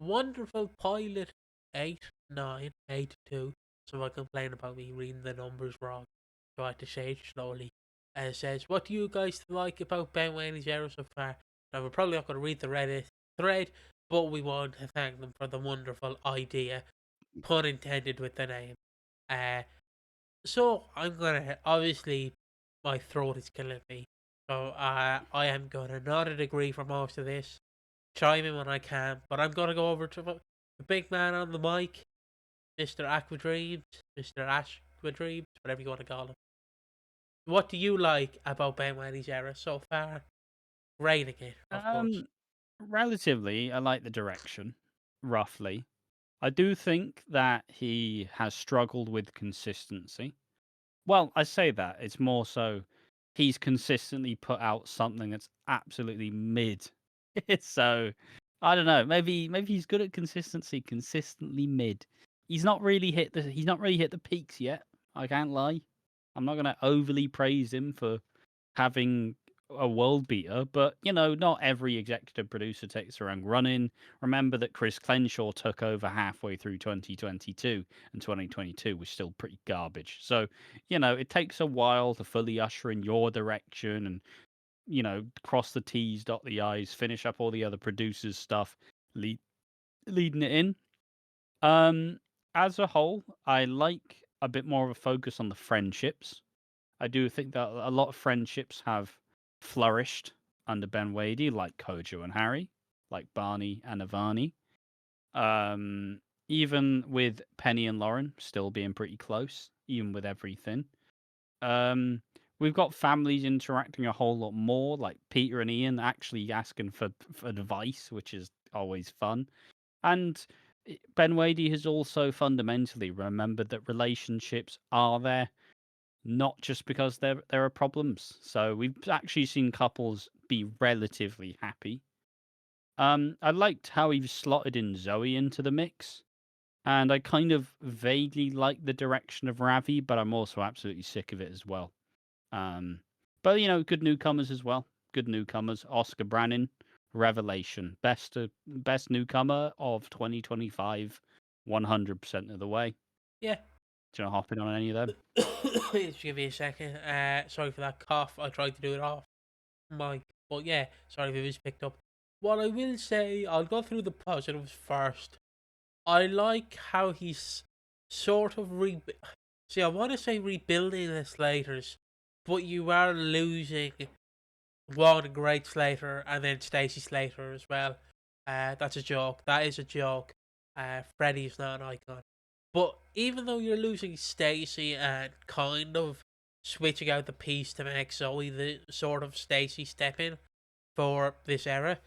wonderful pilot 8, 9, 8, 2. So I complain about me reading the numbers wrong. So I had to say it slowly. And it says, what do you guys like about Ben Whaley's era so far? Now, we're probably not going to read the Reddit thread, but we want to thank them for the wonderful idea, pun intended with the name. Uh, so I'm gonna, obviously my throat is killing me. So I am gonna not agree for most of this. Chime in when I can, but I'm gonna go over to the big man on the mic, Mr. AquaDreams, Mr. AquaDreams, whatever you want to call him. What do you like about Ben Whaley's era so far? Rating it, of course. Um, Relatively, I like the direction, roughly. I do think that he has struggled with consistency. Well, I say that, it's more so he's consistently put out something that's absolutely mid. So, I don't know, maybe he's good at consistency, consistently mid. He's not really hit the peaks yet, I can't lie. I'm not gonna overly praise him for having a world beater, but not every executive producer takes their own running. Remember that Chris Clenshaw took over halfway through 2022, and 2022 was still pretty garbage. So, it takes a while to fully usher in your direction and, cross the T's, dot the I's, finish up all the other producers' stuff, lead, leading it in. Um, as a whole, I like a bit more of a focus on the friendships. I do think that a lot of friendships have flourished under Ben Wadey, like Kojo and Harry, like Barney and Avani. Even with Penny and Lauren still being pretty close, even with everything. Um, we've got families interacting a whole lot more, like Peter and Ian actually asking for advice, which is always fun. And Ben Wadey has also fundamentally remembered that relationships are there not just because there are problems. So we've actually seen couples be relatively happy. I liked how he slotted in Zoe into the mix, and I kind of vaguely like the direction of Ravi, but I'm also absolutely sick of it as well. Um, but good newcomers as well. Good newcomers. Oscar Brannon, revelation, best newcomer of 2025, 100% of the way. Yeah. Do you want to hop in on any of them? Just give me a second. Sorry for that cough. I tried to do it off mic, but yeah, sorry if it was picked up. What I will say, I'll go through the positives first. I like how he's sort of See, I want to say rebuilding the Slaters, but you are losing one great Slater and then Stacey Slater as well. That's a joke. That is a joke. Freddie's not an icon. But even though you're losing Stacey and kind of switching out the piece to make Zoe the sort of Stacey step in for this era,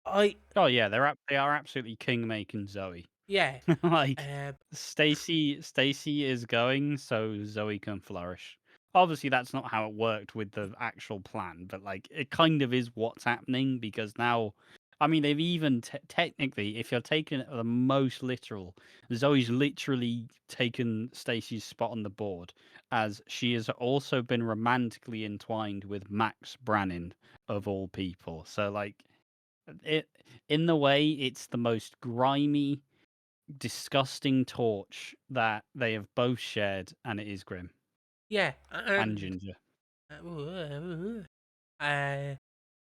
I Oh yeah, they are absolutely king making Zoe. yeah, Like um, Stacy is going so Zoe can flourish. Obviously that's not how it worked with the actual plan, but like it kind of is what's happening because now I mean they've even technically if you're taking it the most literal, Zoe's literally taken Stacy's spot on the board as she has also been romantically entwined with Max Brannon of all people. So like it in the way it's the most grimy disgusting torch that they have both shared, and it is grim yeah, and and ginger. uh,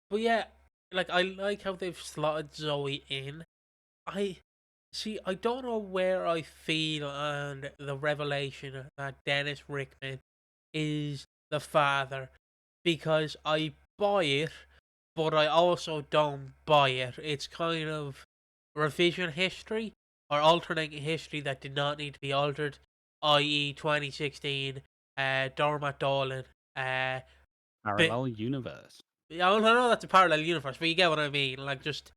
but yeah, like I like how they've slotted Zoe in. I see. I don't know where I feel on the revelation that Dennis Rickman is the father, because I buy it, but I also don't buy it. It's kind of revision history or alternating history that did not need to be altered, i.e., 2016, Dermot Dolan. But Parallel universe. yeah, I know that's a parallel universe, but you get what I mean. Like, just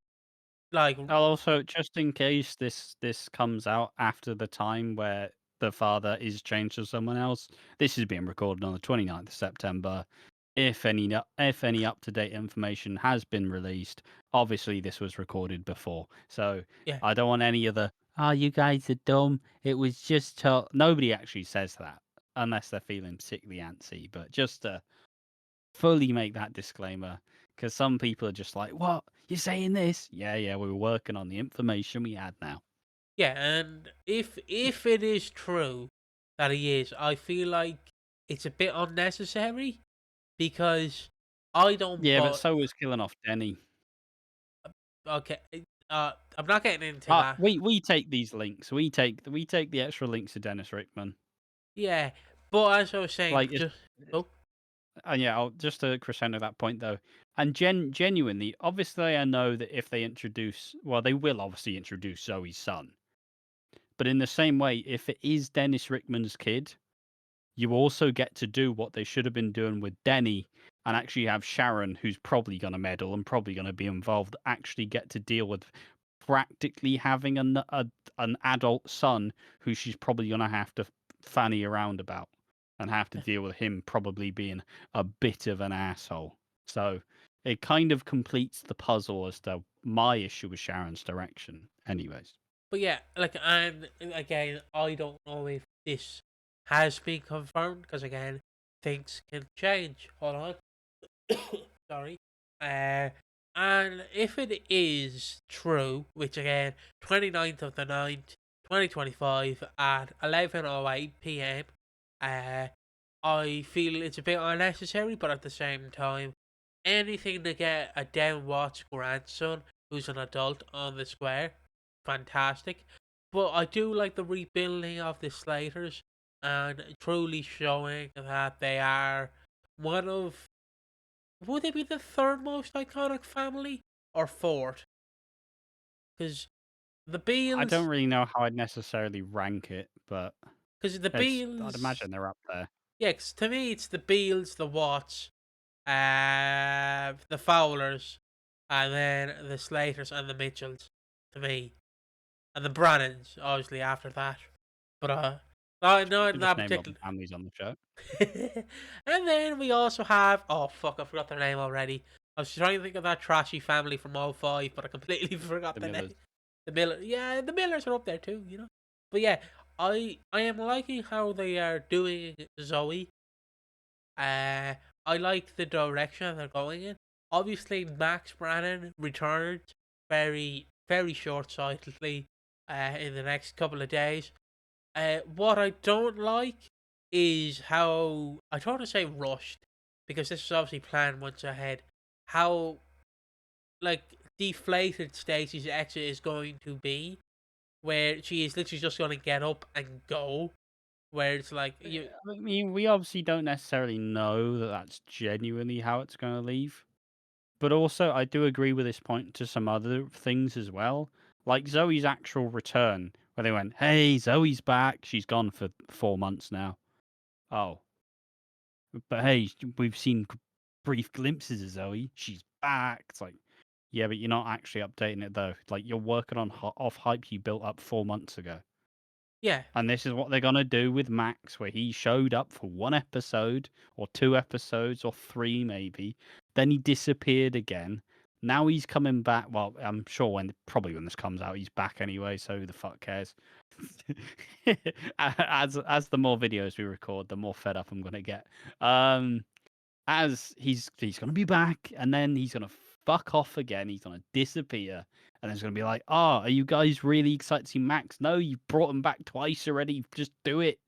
like I'll also, just in case this comes out after the time where the father is changed to someone else, this is being recorded on the 29th of September. If any up to date information has been released, obviously this was recorded before, so yeah, I don't want any of the "oh you guys are dumb, it was just nobody actually says that unless they're feeling particularly antsy, but just to fully make that disclaimer because some people are just like, "What? You're saying this? Yeah, yeah, we were working on the information we had now. Yeah, and if it is true that he is, I feel like it's a bit unnecessary because I don't Yeah, but but so was killing off Denny. okay, I'm not getting into that. We take these links. We take the extra links to Dennis Rickman. Yeah, but as I was saying, Like, it's, just oh and yeah, I'll just to crescendo that point though. And genuinely, obviously, I know that if they introduce, well, they will obviously introduce Zoe's son. But in the same way, if it is Dennis Rickman's kid, you also get to do what they should have been doing with Denny and actually have Sharon, who's probably going to meddle and probably going to be involved, actually get to deal with practically having an adult son who she's probably going to have to fanny around about and have to deal with him probably being a bit of an asshole. So it kind of completes the puzzle as to my issue with Sharon's direction, anyways. but yeah, like, and again, I don't know if this has been confirmed because again, things can change. Hold on. Sorry. Uh, and if it is true, which again, 29th of the 9th, 2025 at 11:08 p.m., I feel it's a bit unnecessary, but at the same time, anything to get a Dan Watts grandson who's an adult on the square, fantastic. But I do like the rebuilding of the Slaters and truly showing that they are one of, would they be the third most iconic family or fourth? Because the I don't Beals, really know how I'd necessarily rank it, but because the I'd Beals, imagine they're up there. yeah, 'cause to me it's the Beals, the Watts, the Fowlers, and then the Slaters and the Mitchells. To me, and the Brannans, obviously after that. But not in We just that named all the particular. families on the show. And then we also have, oh fuck, I forgot their name already. I was trying to think of that trashy family from all five, but I completely forgot The the Millers. name. The Miller, yeah, the Millers are up there too, you know. But yeah, I am liking how they are doing Zoe. Uh, I like the direction they're going in. Obviously, Max Brannon returned very short sightedly in the next couple of days. What I don't like is how, I don't want to say rushed, because this is obviously planned months ahead. How like deflated Stacey's exit is going to be, where she is literally just going to get up and go. Where it's like you, I mean, we obviously don't necessarily know that that's genuinely how it's going to leave. But also, I do agree with this point to some other things as well. Like Zoe's actual return, where they went, hey, Zoe's back. She's gone for 4 months now. Oh, but hey, we've seen brief glimpses of Zoe. She's back. It's like, yeah, but you're not actually updating it though. Like you're working on off hype you built up 4 months ago. yeah, And this is what they're gonna do with Max, where he showed up for 1 episode, or 2 episodes, or three maybe. Then he disappeared again. Now he's coming back. Well, I'm sure probably when this comes out, he's back anyway. So who the fuck cares? As the more videos we record, the more fed up I'm gonna get. Um, as he's gonna be back, and then he's gonna fuck off again. He's gonna disappear, and it's gonna be like, "Oh, are you guys really excited to see Max? No, you brought him back twice already. Just do it.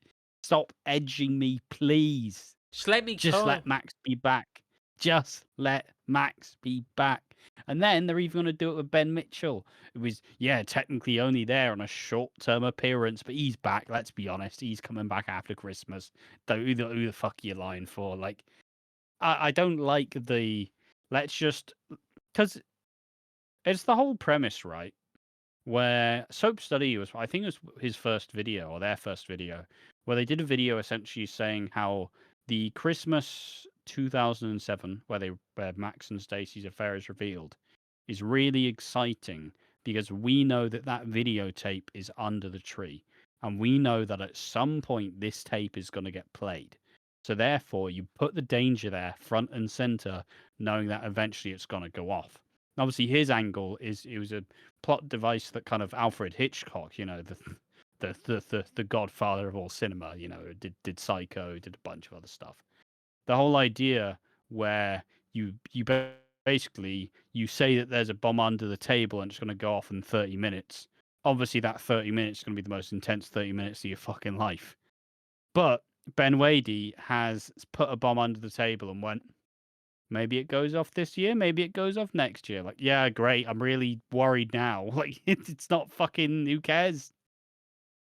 Stop edging me, please. just let me Just come. let Max be back. Just let Max be back." And then they're even gonna do it with Ben Mitchell. It was, yeah, technically only there on a short-term appearance, but he's back. Let's be honest, he's coming back after Christmas. Who the fuck are you lying for? Like, I don't like the let's just because it's the whole premise, right? Where Soap Study was, I think it was his first video or their first video, where they did a video essentially saying how the Christmas 2007, where Max and Stacey's affair is revealed, is really exciting because we know that that videotape is under the tree, and we know that at some point this tape is going to get played. So therefore, you put the danger there front and center, knowing that eventually it's going to go off. Obviously, his angle is it was a plot device that kind of Alfred Hitchcock, the godfather of all cinema, did Psycho, did a bunch of other stuff. The whole idea where you basically you say that there's a bomb under the table and it's going to go off in 30 minutes. Obviously, that 30 minutes is going to be the most intense 30 minutes of your fucking life. But Ben Wadey has put a bomb under the table and went, maybe it goes off this year, maybe it goes off next year. Like, yeah, great. I'm really worried now. Like, it's not fucking, who cares?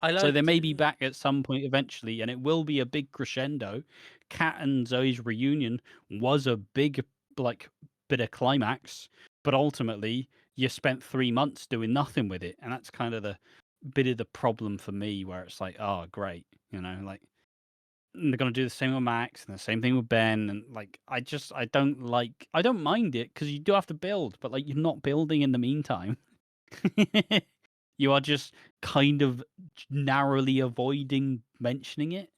I So they liked. may be back at some point eventually, and it will be a big crescendo. Kat and Zoe's reunion was a big, like, bit of climax, but ultimately you spent 3 months doing nothing with it, and that's kind of the bit of the problem for me, where it's like, oh, great, like they're gonna do the same with Max and the same thing with Ben, and like I don't mind it because you do have to build, but like you're not building in the meantime. You are just kind of narrowly avoiding mentioning it.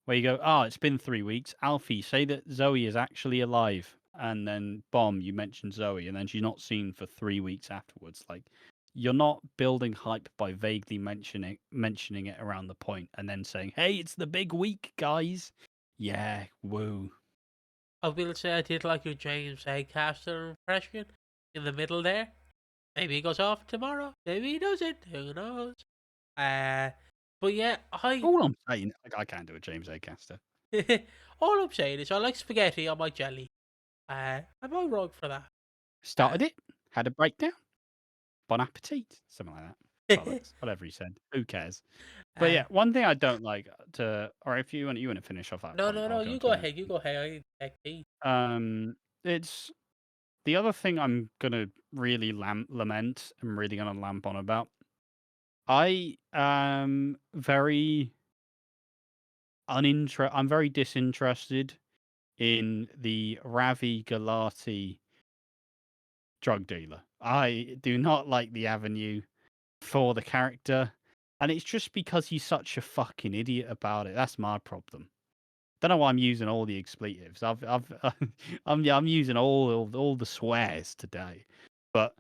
Where you go, oh, it's been 3 weeks. Alfie, say that Zoe is actually alive. And then, bomb, you mention Zoe, and then she's not seen for 3 weeks afterwards. Like, you're not building hype by vaguely mentioning it around the point, and then saying, hey, it's the big week, guys. Yeah, woo. I will say I did like your James Acaster impression in the middle there. Maybe he goes off tomorrow. Maybe he doesn't. Who knows? Uh, but yeah, All I'm saying, I can't do a James A. Caster. all I'm saying is I like spaghetti on my jelly. Am I wrong for that? Started it, had a breakdown. Bon appetit, something like that. Bollocks, whatever he said. Who cares? But uh, yeah, one thing I don't like or if you want to finish off that no, point, no, I'll no. go You into go the ahead. next You one. go ahead. I take tea. It's the other thing I'm gonna really lament and really gonna lamp on about. I am very I'm very disinterested in the Ravi Galati drug dealer. I do not like the avenue for the character, and it's just because he's such a fucking idiot about it. That's my problem. Don't know why I'm using all the expletives. I'm using all the swears today, but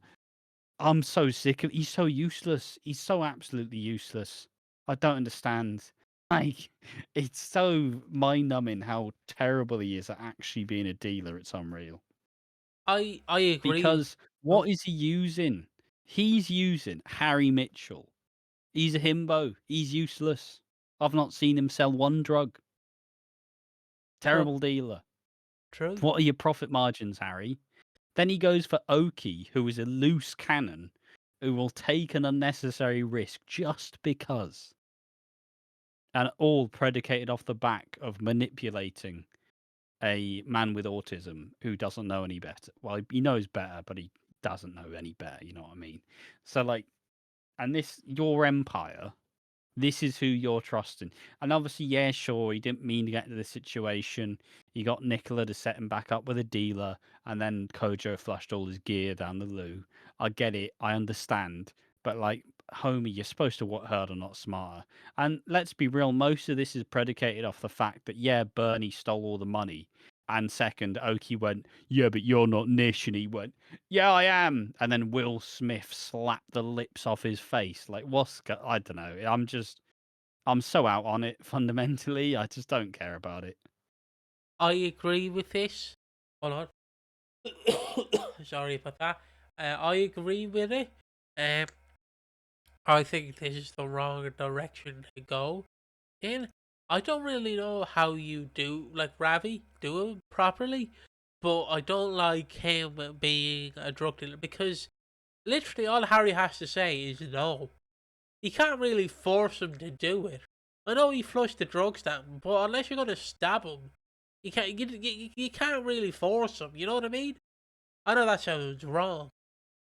I'm so sick of. He's so useless. He's so absolutely useless. I don't understand. Like, it's so mind numbing how terrible he is at actually being a dealer. It's unreal. I agree. Because Oh, what is he using? He's using Harry Mitchell. He's a himbo. He's useless. I've not seen him sell one drug. true, Terrible dealer. true. What are your profit margins, Harry? Then he goes for Oki, who is a loose cannon, who will take an unnecessary risk just because. And all predicated off the back of manipulating a man with autism who doesn't know any better. Well, he knows better, but he doesn't know any better, you know what I mean? So, like, and this, your empire, this is who you're trusting. And obviously, yeah, sure, he didn't mean to get into this situation. He got Nicola to set him back up with a dealer, and then Kojo flushed all his gear down the loo. I get it, I understand. But, like, homie, you're supposed to work harder, not smarter. And let's be real, most of this is predicated off the fact that, yeah, Bernie stole all the money. And second, Oki went, yeah, but you're not Nish. And he went, yeah, I am. And then Will Smith slapped the lips off his face. Like, I don't know. I'm so out on it fundamentally. I just don't care about it. I agree with this. Hold on. Sorry about that. I agree with it. Um, I think this is the wrong direction to go in. I don't really know how you do like Ravi do it properly, but I don't like him being a drug dealer because literally all Harry has to say is no. You can't really force him to do it. I know he flushed the drugs down, but unless you're gonna stab him, you can't really force him. You know what I mean? I know that sounds wrong,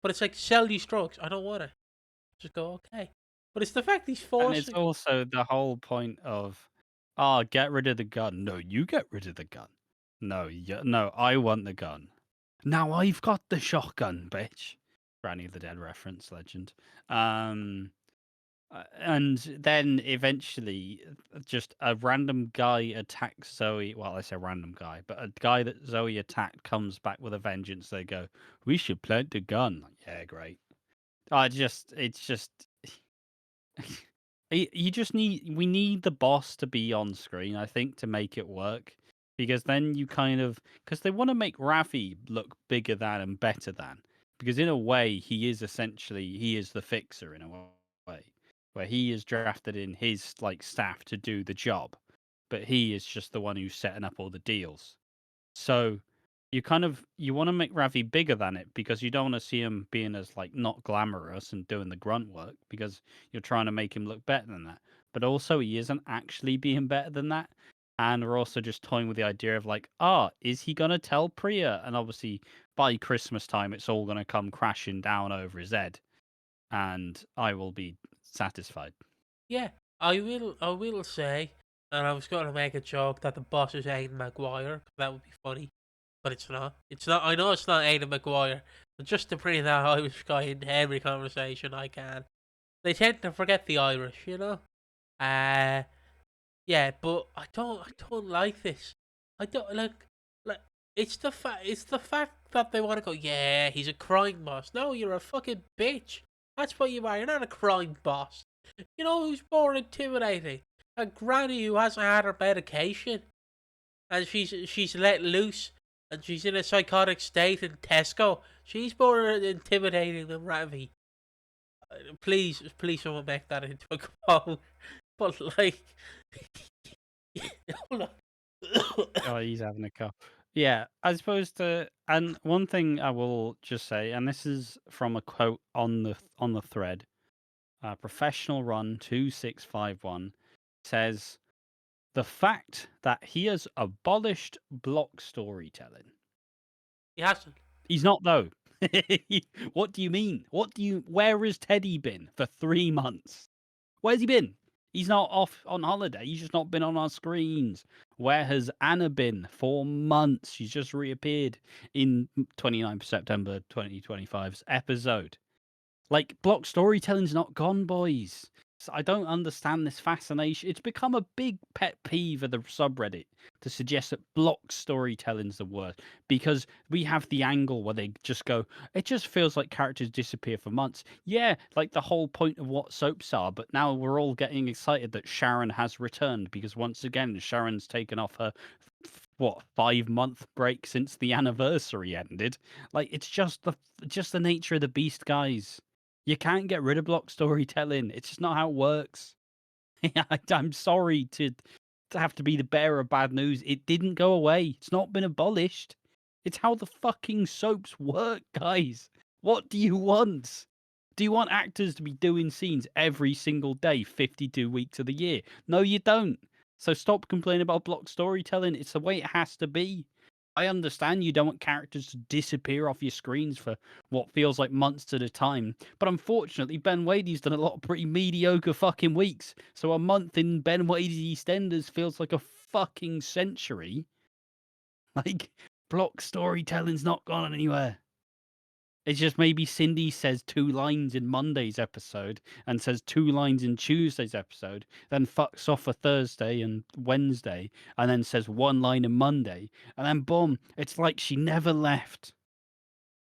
but it's like sell these drugs. I don't want it. Just go okay. But it's the fact he's And it's forcing. also the whole point of, oh, get rid of the gun. No, you get rid of the gun. No, I want the gun. Now I've got the shotgun, bitch. Granny of the Dead reference, legend. And then eventually, just a random guy attacks Zoe. Well, I say random guy, but a guy that Zoe attacked comes back with a vengeance. They go, "We should plant the gun." Like, yeah, great. It's just, we need the boss to be on screen, I think, to make it work. because then you kind of because they want to make Ravi look bigger than and better than, because in a way he is the fixer in a way, where he is drafted in his like staff to do the job, but he is just the one who's setting up all the deals. So you want to make Ravi bigger than it because you don't want to see him being as like not glamorous and doing the grunt work, because you're trying to make him look better than that. But also he isn't actually being better than that. And we're also just toying with the idea of like, is he gonna tell Priya? And obviously by Christmas time it's all gonna come crashing down over his head. And I will be satisfied. Yeah, I will say, and I was going to make a joke that the boss is Aidan Maguire. That would be funny, but it's not. It's not. I know it's not Aidan Maguire, but just to bring that Irish guy into every conversation I can. They tend to forget the Irish, you know. Uh yeah, but I don't like this. I don't like it's the fact that they want to go. Yeah, he's a crime boss. No, you're a fucking bitch. That's what you are. You're not a crime boss. You know who's more intimidating? A granny who hasn't had her medication and she's let loose and she's in a psychotic state in Tesco. She's more intimidating than Ravi. Please, please, someone make that into a quote. But like, hold on. Oh, he's having a cup. Yeah, I suppose and one thing I will just say, and this is from a quote on the thread, Professional Run 2651 says, the fact that he has abolished block storytelling. He hasn't. He's not, though. What do you mean? Where has Teddy been for 3 months? Where's he been? He's not off on holiday. He's just not been on our screens. Where has Anna been for months? She's just reappeared in 29th September 2025's episode. Like, block storytelling's not gone, boys. So I don't understand this fascination. It's become a big pet peeve of the subreddit to suggest that block storytelling's the worst, because we have the angle where they just go, it just feels like characters disappear for months. Yeah, like the whole point of what soaps are, but now we're all getting excited that Sharon has returned because once again, Sharon's taken off her, 5-month break since the anniversary ended. Like, it's just the nature of the beast, guys. You can't get rid of block storytelling. It's just not how it works. I'm sorry to have to be the bearer of bad news. It didn't go away. It's not been abolished. It's how the fucking soaps work, guys. What do you want? Do you want actors to be doing scenes every single day, 52 weeks of the year? No, you don't. So stop complaining about block storytelling. It's the way it has to be. I understand you don't want characters to disappear off your screens for what feels like months at a time, but unfortunately, Ben Wadey's done a lot of pretty mediocre fucking weeks. So a month in Ben Wadey's EastEnders feels like a fucking century. Like, block storytelling's not gone anywhere. It's just maybe Cindy says 2 lines in Monday's episode and says 2 lines in Tuesday's episode, then fucks off for Thursday and Wednesday, and then says 1 line in Monday, and then boom, it's like she never left.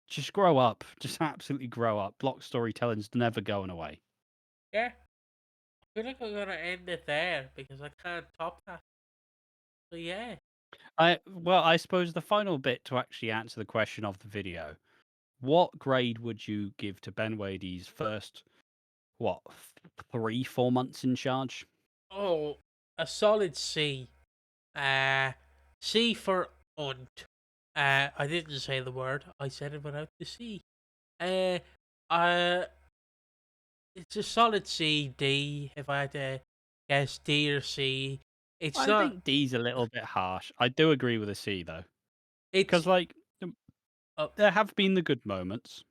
Just grow up. Just absolutely grow up. Block storytelling's never going away. Yeah, I feel like I'm gonna end it there because I can't top that. So yeah, I suppose the final bit to actually answer the question of the video, what grade would you give to Ben Wadey's first, 3-4 months in charge? oh, a solid C. C for unt. I didn't say the word. I said it without the C. Uh, uh, it's a solid C D. If I had to guess, D or C. It's I not. think D's a little bit harsh. I do agree with a C though, because It's. like Oh, there have been the good moments,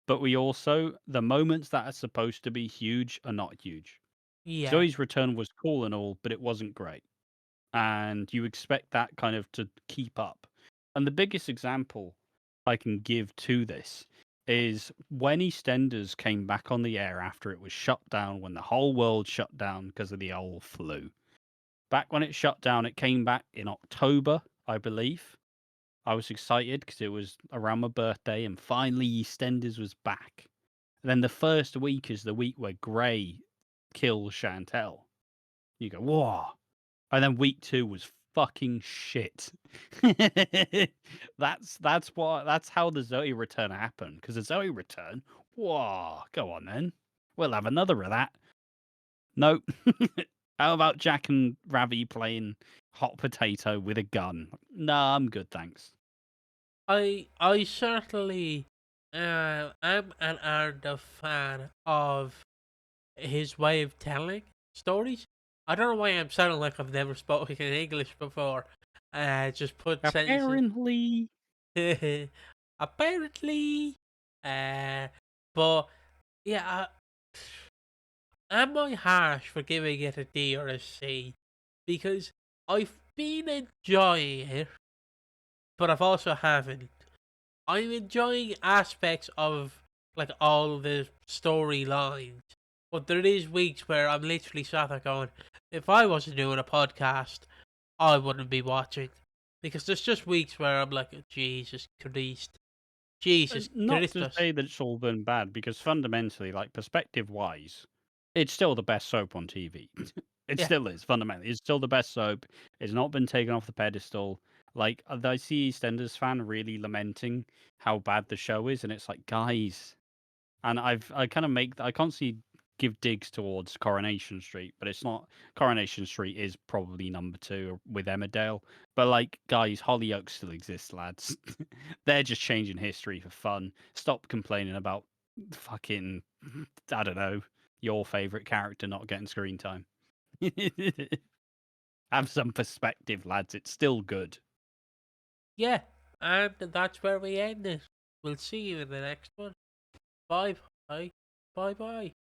but the moments that are supposed to be huge are not huge. yeah, Zoe's return was cool and all, but it wasn't great, and you expect that kind of to keep up. And the biggest example I can give to this is when EastEnders came back on the air after it was shut down, when the whole world shut down because of the old flu. Back when it shut down, it came back in October, I believe. I was excited because it was around my birthday, and finally EastEnders was back. And then the first week is the week where Gray kills Chantel. You go, whoa. And then week 2 was fucking shit. That's how the Zoe return happened. Because the Zoe return, whoa, go on then. We'll have another of that. Nope. How about Jack and Ravi playing hot potato with a gun? Nah, I'm good, thanks. I certainly am and are a fan of his way of telling stories. I don't know why I'm sounding like I've never spoken in English before. Just put sentences. Apparently, Apparently, uh, but yeah, am I harsh for giving it a D or a C? Because I've been enjoying it, but I've also haven't. I'm enjoying aspects of like all the storylines, but there is weeks where I'm literally sat there going, if I wasn't doing a podcast, I wouldn't be watching, because there's just weeks where I'm like, Jesus Christ, Jesus not to Christus. say that it's all been bad, because fundamentally, like perspective-wise, it's still the best soap on TV. It Yeah, still is, fundamentally. It's still the best soap. It's not been taken off the pedestal. Like, I see EastEnders fan really lamenting how bad the show is, and it's like, guys, and I kind of I constantly give digs towards Coronation Street, but it's not. Coronation Street is probably number 2 with Emmerdale. But like, guys, Hollyoaks still exists, lads. They're just changing history for fun. Stop complaining about fucking, I don't know, your favorite character not getting screen time. Have some perspective, lads. It's still good. yeah, and that's where we end it. We'll see you in the next one. Bye bye. Bye bye.